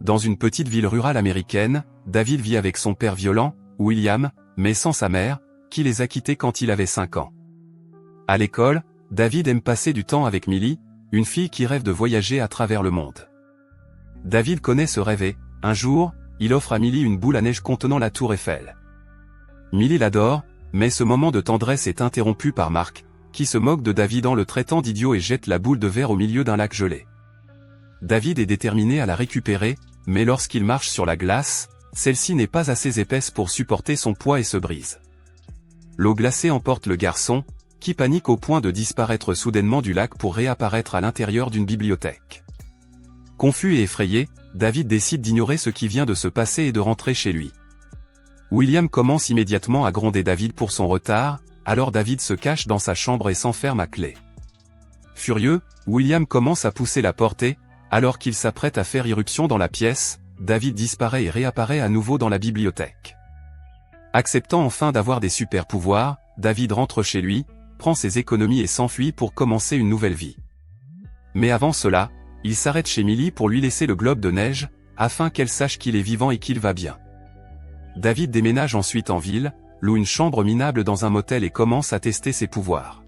dans une petite ville rurale américaine, David vit avec son père violent, William, mais sans sa mère, qui les a quittés quand il avait 5 ans. À l'école, David aime passer du temps avec Millie, une fille qui rêve de voyager à travers le monde. David connaît ce rêve et, un jour, il offre à Millie une boule à neige contenant la tour Eiffel. Millie l'adore, mais ce moment de tendresse est interrompu par Mark, qui se moque de David en le traitant d'idiot et jette la boule de verre au milieu d'un lac gelé. David est déterminé à la récupérer, mais lorsqu'il marche sur la glace, celle-ci n'est pas assez épaisse pour supporter son poids et se brise. L'eau glacée emporte le garçon, qui panique au point de disparaître soudainement du lac pour réapparaître à l'intérieur d'une bibliothèque. Confus et effrayé, David décide d'ignorer ce qui vient de se passer et de rentrer chez lui. William commence immédiatement à gronder David pour son retard, alors David se cache dans sa chambre et s'enferme à clé. Furieux, William commence à pousser la porte et, alors qu'il s'apprête à faire irruption dans la pièce, David disparaît et réapparaît à nouveau dans la bibliothèque. Acceptant enfin d'avoir des super pouvoirs, David rentre chez lui, prend ses économies et s'enfuit pour commencer une nouvelle vie. Mais avant cela, il s'arrête chez Millie pour lui laisser le globe de neige, afin qu'elle sache qu'il est vivant et qu'il va bien. David déménage ensuite en ville, loue une chambre minable dans un motel et commence à tester ses pouvoirs.